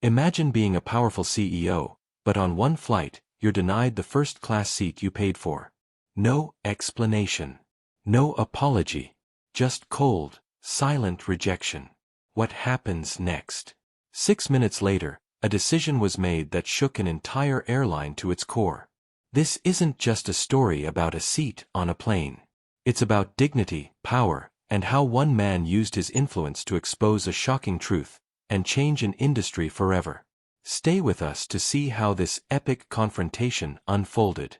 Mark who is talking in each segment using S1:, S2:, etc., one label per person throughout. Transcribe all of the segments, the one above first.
S1: Imagine being a powerful CEO, but on one flight, you're denied the first-class seat you paid for. No explanation. No apology. Just cold, silent rejection. What happens next? 6 minutes later, a decision was made that shook an entire airline to its core. This isn't just a story about a seat on a plane. It's about dignity, power, and how one man used his influence to expose a shocking truth and change an industry forever. Stay with us to see how this epic confrontation unfolded.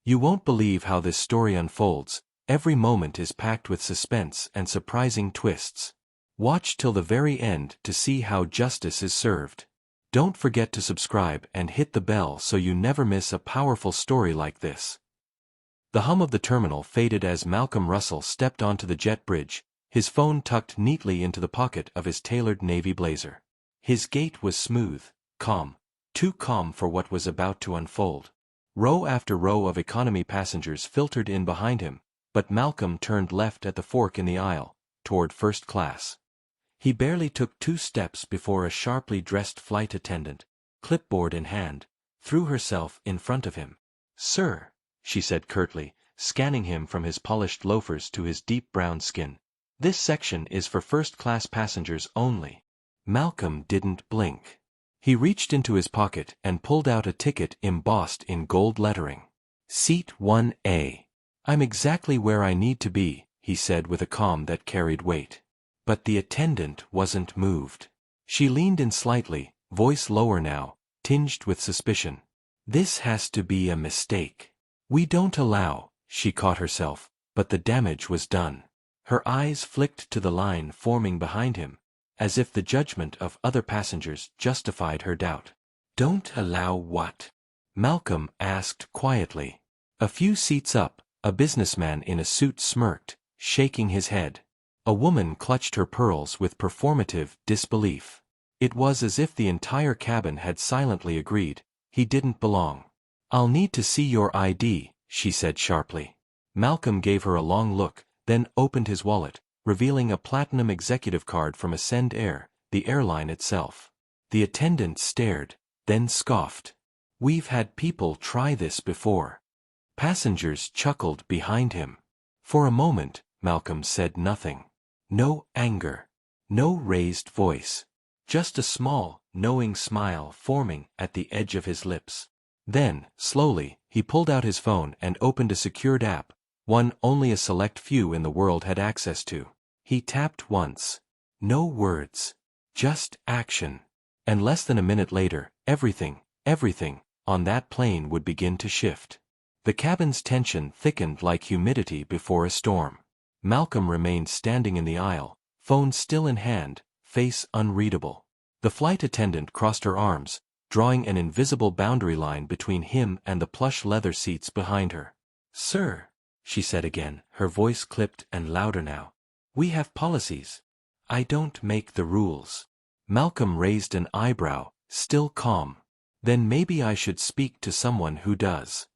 S1: You won't believe how this story unfolds. Every moment is packed with suspense and surprising twists. Watch till the very end to see how justice is served. Don't forget to subscribe and hit the bell so you never miss a powerful story like this. The hum of the terminal faded as Malcolm Russell stepped onto the jet bridge, his phone tucked neatly into the pocket of his tailored navy blazer. His gait was smooth, calm, too calm for what was about to unfold. Row after row of economy passengers filtered in behind him, but Malcolm turned left at the fork in the aisle, toward first class. He barely took 2 steps before a sharply dressed flight attendant, clipboard in hand, threw herself in front of him. "Sir," she said curtly, scanning him from his polished loafers to his deep brown skin, "this section is for first-class passengers only." Malcolm didn't blink. He reached into his pocket and pulled out a ticket embossed in gold lettering. "Seat 1A. I'm exactly where I need to be," he said with a calm that carried weight. But the attendant wasn't moved. She leaned in slightly, voice lower now, tinged with suspicion. "This has to be a mistake. We don't allow," she caught herself, but the damage was done. Her eyes flicked to the line forming behind him, as if the judgment of other passengers justified her doubt. "Don't allow what?" Malcolm asked quietly. A few seats up, a businessman in a suit smirked, shaking his head. A woman clutched her pearls with performative disbelief. It was as if the entire cabin had silently agreed, he didn't belong. "I'll need to see your ID," she said sharply. Malcolm gave her a long look, then opened his wallet, revealing a platinum executive card from Ascend Air, the airline itself. The attendant stared, then scoffed. "We've had people try this before." Passengers chuckled behind him. For a moment, Malcolm said nothing. No anger. No raised voice. Just a small, knowing smile forming at the edge of his lips. Then, slowly, he pulled out his phone and opened a secured app, one only a select few in the world had access to. He tapped once. No words. Just action. And less than a minute later, everything, on that plane would begin to shift. The cabin's tension thickened like humidity before a storm. Malcolm remained standing in the aisle, phone still in hand, face unreadable. The flight attendant crossed her arms, drawing an invisible boundary line between him and the plush leather seats behind her. "Sir," she said again, her voice clipped and louder now. "We have policies. I don't make the rules." Malcolm raised an eyebrow, still calm. "Then maybe I should speak to someone who does."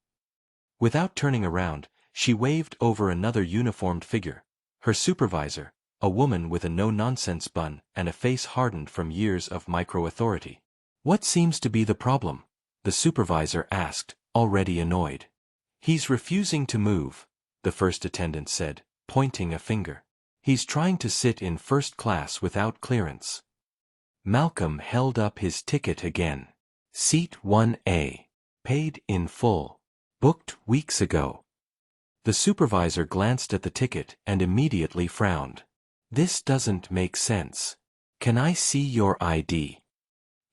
S1: Without turning around, she waved over another uniformed figure. Her supervisor, a woman with a no-nonsense bun and a face hardened from years of micro-authority. "What seems to be the problem?" the supervisor asked, already annoyed. "He's refusing to move," the first attendant said, pointing a finger. "He's trying to sit in first class without clearance." Malcolm held up his ticket again. "Seat 1A. Paid in full. Booked weeks ago." The supervisor glanced at the ticket and immediately frowned. "This doesn't make sense. Can I see your ID?"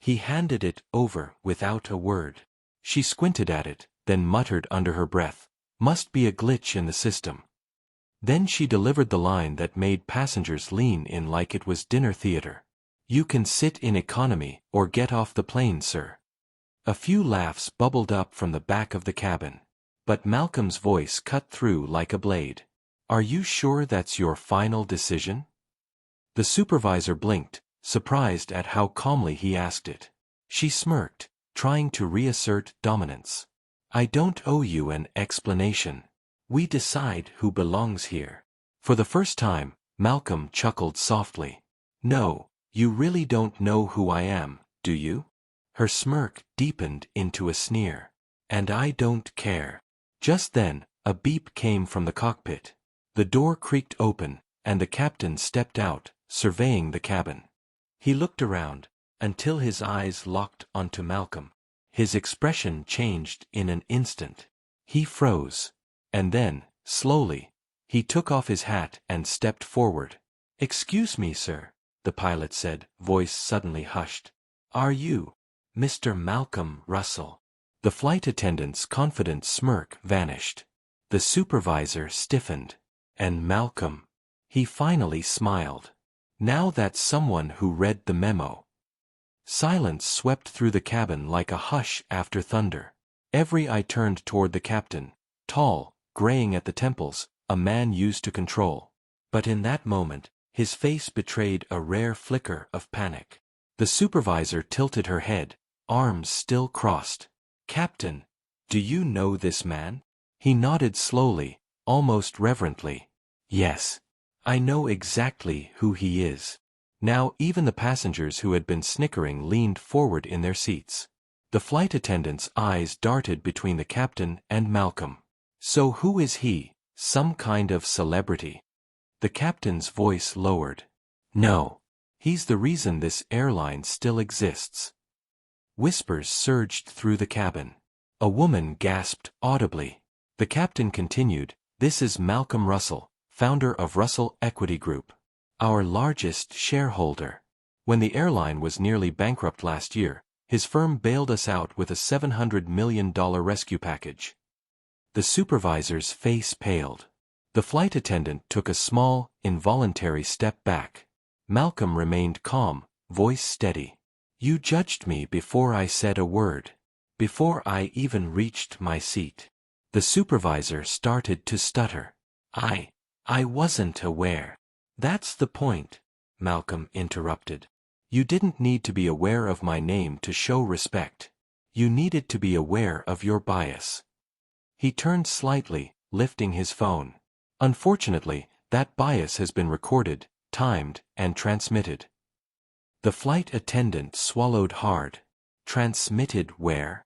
S1: He handed it over without a word. She squinted at it, then muttered under her breath, "Must be a glitch in the system." Then she delivered the line that made passengers lean in like it was dinner theater. "You can sit in economy or get off the plane, sir." A few laughs bubbled up from the back of the cabin. But Malcolm's voice cut through like a blade. "Are you sure that's your final decision?" The supervisor blinked, surprised at how calmly he asked it. She smirked, trying to reassert dominance. "I don't owe you an explanation. We decide who belongs here." For the first time, Malcolm chuckled softly. "No, you really don't know who I am, do you? Her smirk deepened into a sneer. And I don't care. Just then, a beep came from the cockpit. The door creaked open, and the captain stepped out, surveying the cabin. He looked around, until his eyes locked onto Malcolm. His expression changed in an instant. He froze. And then, slowly, he took off his hat and stepped forward. "Excuse me, sir," the pilot said, voice suddenly hushed. "Are you Mr. Malcolm Russell?" The flight attendant's confident smirk vanished. The supervisor stiffened. "And Malcolm?" He finally smiled. "Now that's someone who read the memo." Silence swept through the cabin like a hush after thunder. Every eye turned toward the captain, tall, graying at the temples, a man used to control. But in that moment, his face betrayed a rare flicker of panic. The supervisor tilted her head, arms still crossed. "Captain, do you know this man?" He nodded slowly, almost reverently. "Yes. I know exactly who he is." Now even the passengers who had been snickering leaned forward in their seats. The flight attendant's eyes darted between the captain and Malcolm. "So who is he? Some kind of celebrity?" The captain's voice lowered. "No. He's the reason this airline still exists." Whispers surged through the cabin. A woman gasped audibly. The captain continued, "This is Malcolm Russell, founder of Russell Equity Group. Our largest shareholder. When the airline was nearly bankrupt last year, his firm bailed us out with a $700 million rescue package." The supervisor's face paled. The flight attendant took a small, involuntary step back. Malcolm remained calm, voice steady. "You judged me before I said a word. Before I even reached my seat." The supervisor started to stutter. I wasn't aware." "That's the point," Malcolm interrupted. "You didn't need to be aware of my name to show respect. You needed to be aware of your bias." He turned slightly, lifting his phone. "Unfortunately, that bias has been recorded, timed, and transmitted." The flight attendant swallowed hard. "Transmitted where?"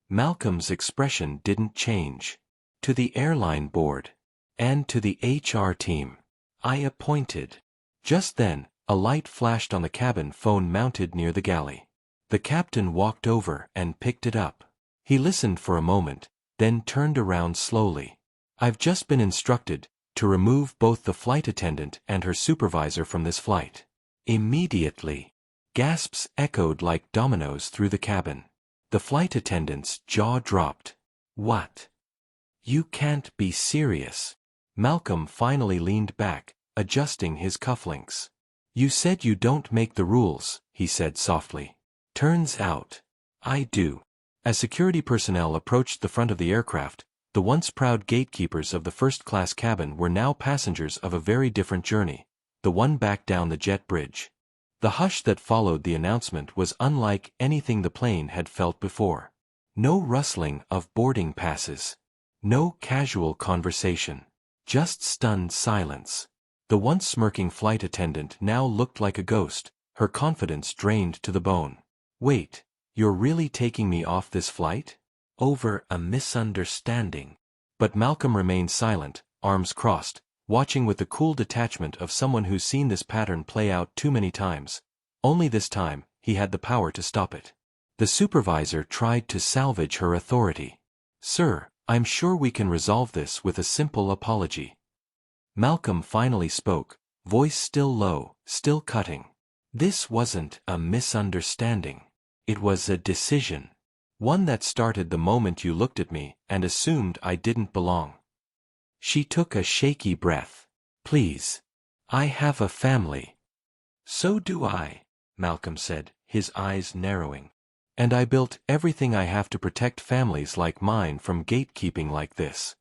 S1: Malcolm's expression didn't change. "To the airline board. And to the HR team. I appointed." Just then, a light flashed on the cabin phone mounted near the galley. The captain walked over and picked it up. He listened for a moment, then turned around slowly. "I've just been instructed to remove both the flight attendant and her supervisor from this flight. Immediately." Gasps echoed like dominoes through the cabin. The flight attendant's jaw dropped. "What? You can't be serious." Malcolm finally leaned back, adjusting his cufflinks. "You said you don't make the rules," he said softly. "Turns out, I do." As security personnel approached the front of the aircraft, the once proud gatekeepers of the first-class cabin were now passengers of a very different journey, the one back down the jet bridge. The hush that followed the announcement was unlike anything the plane had felt before. No rustling of boarding passes. No casual conversation. Just stunned silence. The once smirking flight attendant now looked like a ghost, her confidence drained to the bone. "Wait, you're really taking me off this flight? Over a misunderstanding?" But Malcolm remained silent, arms crossed, watching with the cool detachment of someone who's seen this pattern play out too many times. Only this time, he had the power to stop it. The supervisor tried to salvage her authority. "Sir, I'm sure we can resolve this with a simple apology." Malcolm finally spoke, voice still low, still cutting. "This wasn't a misunderstanding. It was a decision. One that started the moment you looked at me and assumed I didn't belong." She took a shaky breath. "Please. I have a family." "So do I," Malcolm said, his eyes narrowing. "And I built everything I have to protect families like mine from gatekeeping like this."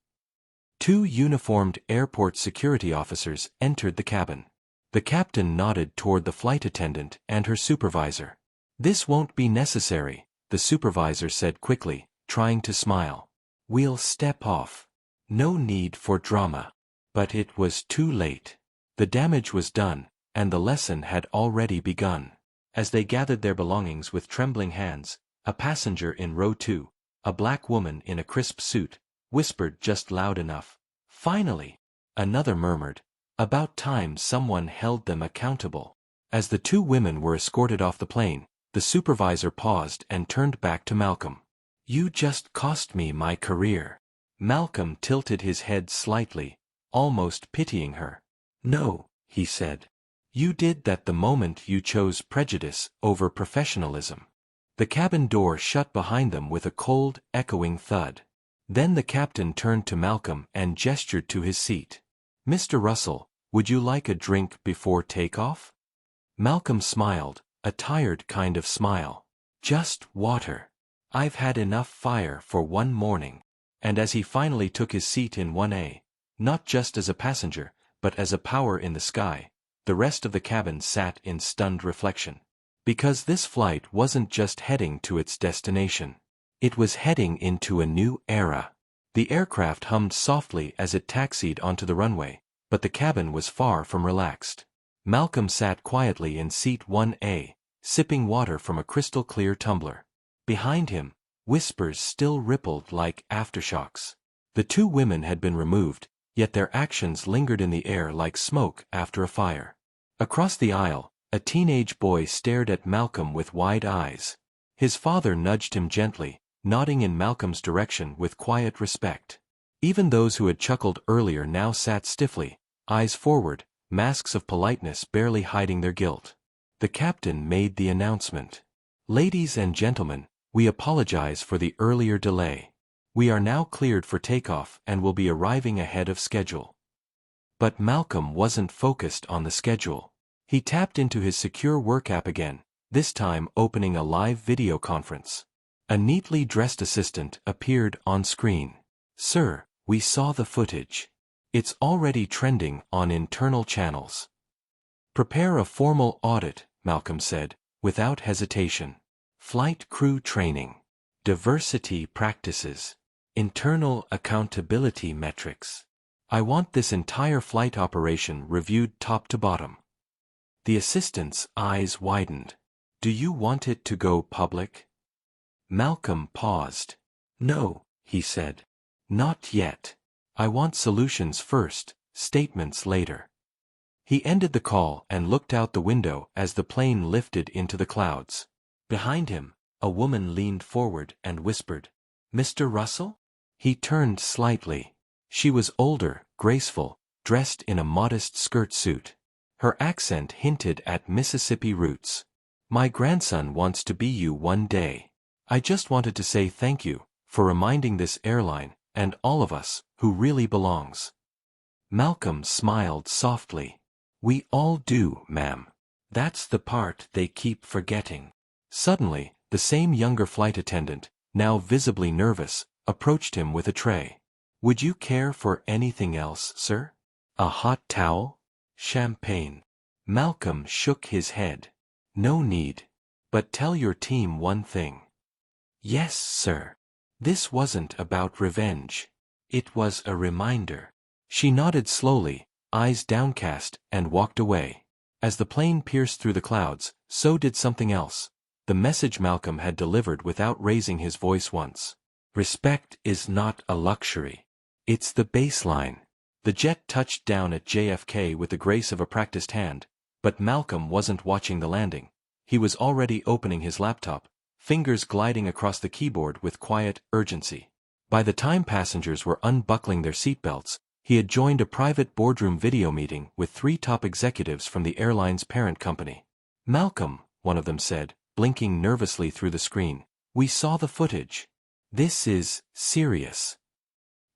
S1: Two uniformed airport security officers entered the cabin. The captain nodded toward the flight attendant and her supervisor. "This won't be necessary," the supervisor said quickly, trying to smile. "We'll step off. No need for drama." But it was too late. The damage was done, and the lesson had already begun. As they gathered their belongings with trembling hands, a passenger in row 2, a black woman in a crisp suit, whispered just loud enough. "Finally!" Another murmured, "About time someone held them accountable." As the two women were escorted off the plane, the supervisor paused and turned back to Malcolm. "You just cost me my career." Malcolm tilted his head slightly, almost pitying her. "No," he said. "You did that the moment you chose prejudice over professionalism." The cabin door shut behind them with a cold, echoing thud. Then the captain turned to Malcolm and gestured to his seat. "Mr. Russell, would you like a drink before takeoff?" Malcolm smiled, a tired kind of smile. "Just water. I've had enough fire for one morning." And as he finally took his seat in 1A, not just as a passenger, but as a power in the sky, the rest of the cabin sat in stunned reflection. Because this flight wasn't just heading to its destination. It was heading into a new era. The aircraft hummed softly as it taxied onto the runway, but the cabin was far from relaxed. Malcolm sat quietly in seat 1A, sipping water from a crystal-clear tumbler. Behind him, whispers still rippled like aftershocks. The two women had been removed, yet their actions lingered in the air like smoke after a fire. Across the aisle, a teenage boy stared at Malcolm with wide eyes. His father nudged him gently, nodding in Malcolm's direction with quiet respect. Even those who had chuckled earlier now sat stiffly, eyes forward, masks of politeness barely hiding their guilt. The captain made the announcement. "Ladies and gentlemen, we apologize for the earlier delay. We are now cleared for takeoff and will be arriving ahead of schedule." But Malcolm wasn't focused on the schedule. He tapped into his secure work app again, this time opening a live video conference. A neatly dressed assistant appeared on screen. "Sir, we saw the footage. It's already trending on internal channels." "Prepare a formal audit," Malcolm said, without hesitation. "Flight crew training, diversity practices, internal accountability metrics. I want this entire flight operation reviewed top to bottom." The assistant's eyes widened. "Do you want it to go public?" Malcolm paused. "No," he said. "Not yet. I want solutions first, statements later." He ended the call and looked out the window as the plane lifted into the clouds. Behind him, a woman leaned forward and whispered, "Mr. Russell?" He turned slightly. She was older, graceful, dressed in a modest skirt suit. Her accent hinted at Mississippi roots. "My grandson wants to be you one day. I just wanted to say thank you for reminding this airline, and all of us, who really belongs." Malcolm smiled softly. "We all do, ma'am. That's the part they keep forgetting." Suddenly, the same younger flight attendant, now visibly nervous, approached him with a tray. "Would you care for anything else, sir? A hot towel? Champagne?" Malcolm shook his head. "No need. But tell your team one thing." "Yes, sir." This wasn't about revenge. It was a reminder. She nodded slowly, eyes downcast, and walked away. As the plane pierced through the clouds, so did something else. The message Malcolm had delivered without raising his voice once. Respect is not a luxury. It's the baseline. The jet touched down at JFK with the grace of a practiced hand, but Malcolm wasn't watching the landing. He was already opening his laptop, fingers gliding across the keyboard with quiet urgency. By the time passengers were unbuckling their seatbelts, he had joined a private boardroom video meeting with 3 top executives from the airline's parent company. "Malcolm," one of them said, blinking nervously through the screen, "we saw the footage. This is serious."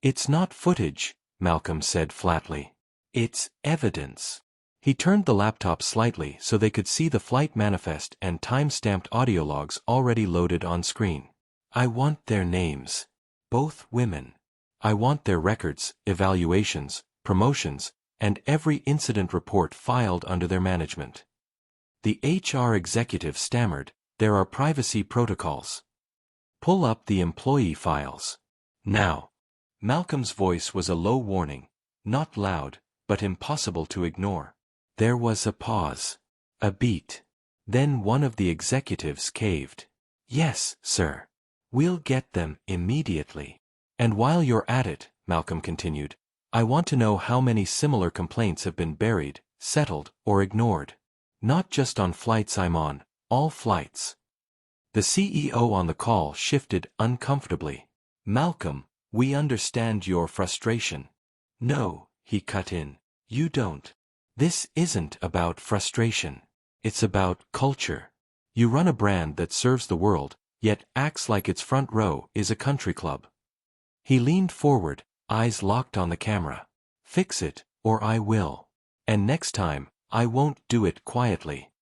S1: "It's not footage," Malcolm said flatly. "It's evidence." He turned the laptop slightly so they could see the flight manifest and time-stamped audio logs already loaded on screen. "I want their names. Both women. I want their records, evaluations, promotions, and every incident report filed under their management." The HR executive stammered, "There are privacy protocols. Pull up the employee files. Now." Malcolm's voice was a low warning, not loud, but impossible to ignore. There was a pause. A beat. Then one of the executives caved. "Yes, sir. We'll get them immediately. And while you're at it," Malcolm continued, "I want to know how many similar complaints have been buried, settled, or ignored. Not just on flights I'm on, all flights." The CEO on the call shifted uncomfortably. "Malcolm, we understand your frustration." "No," he cut in, "you don't. This isn't about frustration. It's about culture. You run a brand that serves the world, yet acts like its front row is a country club." He leaned forward, eyes locked on the camera. "Fix it, or I will. And next time, I won't do it quietly."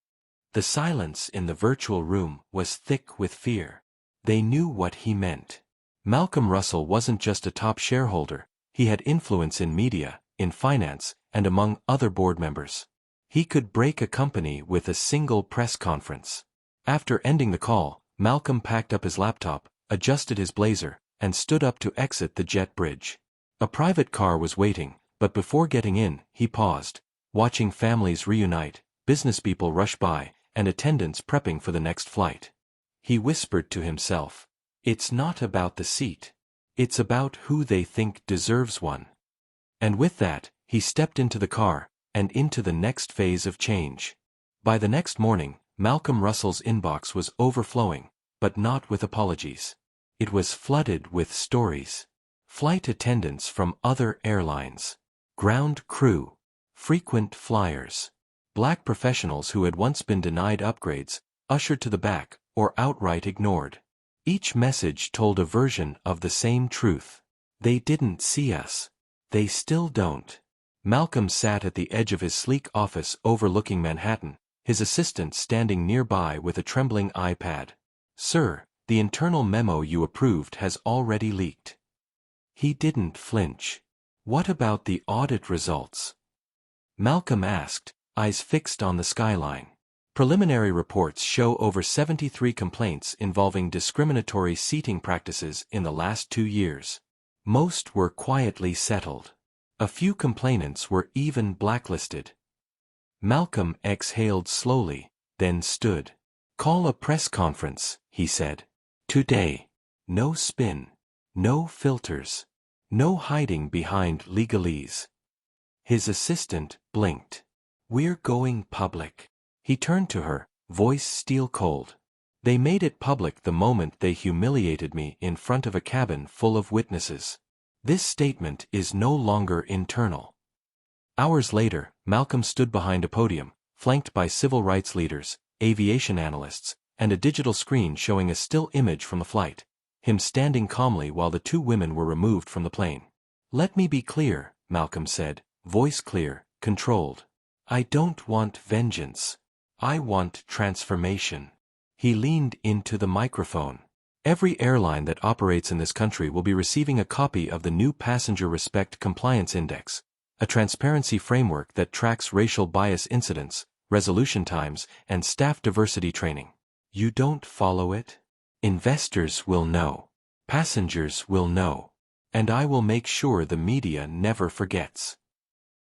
S1: The silence in the virtual room was thick with fear. They knew what he meant. Malcolm Russell wasn't just a top shareholder, he had influence in media, in finance, and among other board members. He could break a company with a single press conference. After ending the call, Malcolm packed up his laptop, adjusted his blazer, and stood up to exit the jet bridge. A private car was waiting, but before getting in, he paused, watching families reunite, businesspeople rush by, and attendants prepping for the next flight. He whispered to himself, "It's not about the seat. It's about who they think deserves one." And with that, he stepped into the car, and into the next phase of change. By the next morning, Malcolm Russell's inbox was overflowing, but not with apologies. It was flooded with stories. Flight attendants from other airlines, ground crew, frequent flyers, black professionals who had once been denied upgrades, ushered to the back, or outright ignored. Each message told a version of the same truth. They didn't see us. They still don't. Malcolm sat at the edge of his sleek office overlooking Manhattan, his assistant standing nearby with a trembling iPad. "Sir, the internal memo you approved has already leaked." He didn't flinch. "What about the audit results?" Malcolm asked, eyes fixed on the skyline. "Preliminary reports show over 73 complaints involving discriminatory seating practices in the last 2 years. Most were quietly settled. A few complainants were even blacklisted." Malcolm exhaled slowly, then stood. "Call a press conference," he said. "Today. No spin. No filters. No hiding behind legalese." His assistant blinked. "We're going public." He turned to her, voice steel cold. "They made it public the moment they humiliated me in front of a cabin full of witnesses. This statement is no longer internal." Hours later, Malcolm stood behind a podium, flanked by civil rights leaders, aviation analysts, and a digital screen showing a still image from the flight, him standing calmly while the 2 women were removed from the plane. "Let me be clear," Malcolm said, voice clear, controlled. "I don't want vengeance. I want transformation." He leaned into the microphone. "Every airline that operates in this country will be receiving a copy of the new Passenger Respect Compliance Index, a transparency framework that tracks racial bias incidents, resolution times, and staff diversity training. You don't follow it? Investors will know. Passengers will know. And I will make sure the media never forgets."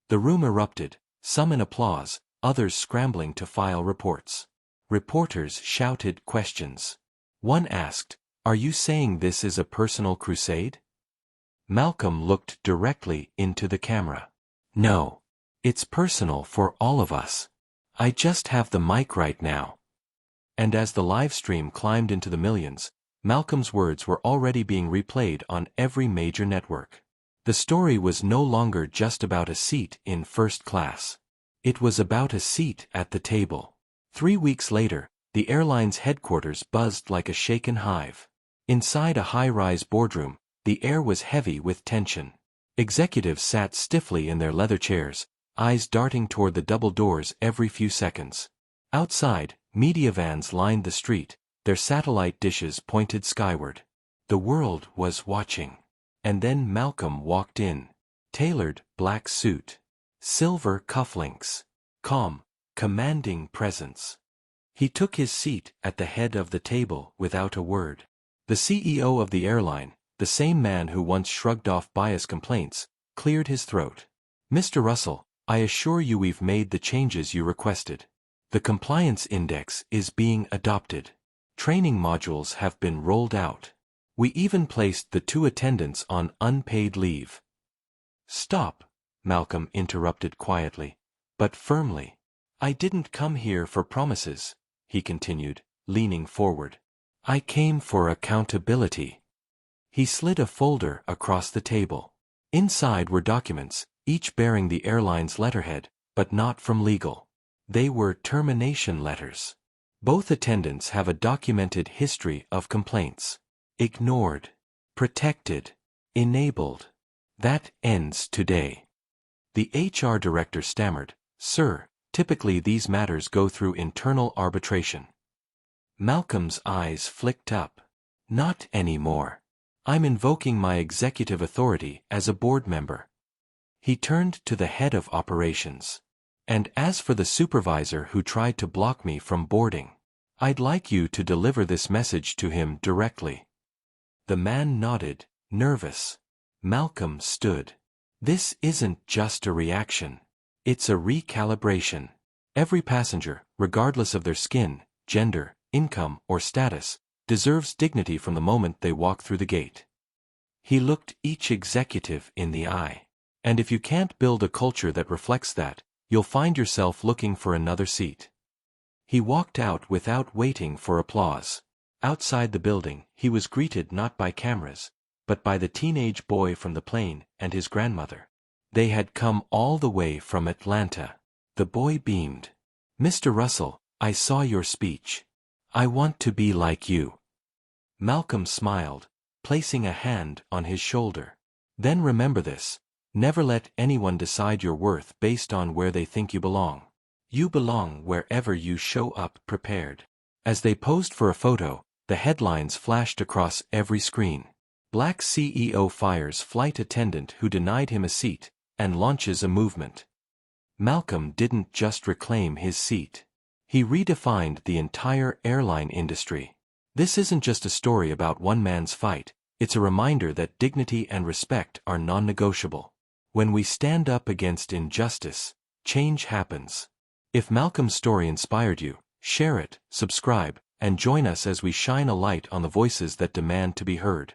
S1: The room erupted, some in applause, others scrambling to file reports. Reporters shouted questions. One asked, "Are you saying this is a personal crusade?" Malcolm looked directly into the camera. "No. It's personal for all of us. I just have the mic right now." And as the live stream climbed into the millions, Malcolm's words were already being replayed on every major network. The story was no longer just about a seat in first class. It was about a seat at the table. 3 weeks later, the airline's headquarters buzzed like a shaken hive. Inside a high-rise boardroom, the air was heavy with tension. Executives sat stiffly in their leather chairs, eyes darting toward the double doors every few seconds. Outside, media vans lined the street, their satellite dishes pointed skyward. The world was watching. And then Malcolm walked in. Tailored black suit. Silver cufflinks. Calm, commanding presence. He took his seat at the head of the table without a word. The CEO of the airline, the same man who once shrugged off bias complaints, cleared his throat. "Mr. Russell, I assure you we've made the changes you requested. The compliance index is being adopted. Training modules have been rolled out. We even placed the 2 attendants on unpaid leave. Stop, Malcolm interrupted quietly, but firmly. I didn't come here for promises, he continued, leaning forward. I came for accountability. He slid a folder across the table. Inside were documents, each bearing the airline's letterhead, but not from legal. They were termination letters. Both attendants have a documented history of complaints. Ignored. Protected. Enabled. That ends today. The HR director stammered, Sir, typically these matters go through internal arbitration. Malcolm's eyes flicked up. Not anymore. I'm invoking my executive authority as a board member. He turned to the head of operations. And as for the supervisor who tried to block me from boarding, I'd like you to deliver this message to him directly. The man nodded, nervous. Malcolm stood. This isn't just a reaction. It's a recalibration. Every passenger, regardless of their skin, gender, income, or status, deserves dignity from the moment they walk through the gate. He looked each executive in the eye. And if you can't build a culture that reflects that, you'll find yourself looking for another seat. He walked out without waiting for applause. Outside the building, he was greeted not by cameras, but by the teenage boy from the plane and his grandmother. They had come all the way from Atlanta. The boy beamed. Mr. Russell, I saw your speech. I want to be like you. Malcolm smiled, placing a hand on his shoulder. Then remember this. Never let anyone decide your worth based on where they think you belong. You belong wherever you show up prepared. As they posed for a photo, the headlines flashed across every screen. Black CEO fires flight attendant who denied him a seat, and launches a movement. Malcolm didn't just reclaim his seat. He redefined the entire airline industry. This isn't just a story about one man's fight, it's a reminder that dignity and respect are non-negotiable. When we stand up against injustice, change happens. If Malcolm's story inspired you, share it, subscribe, and join us as we shine a light on the voices that demand to be heard.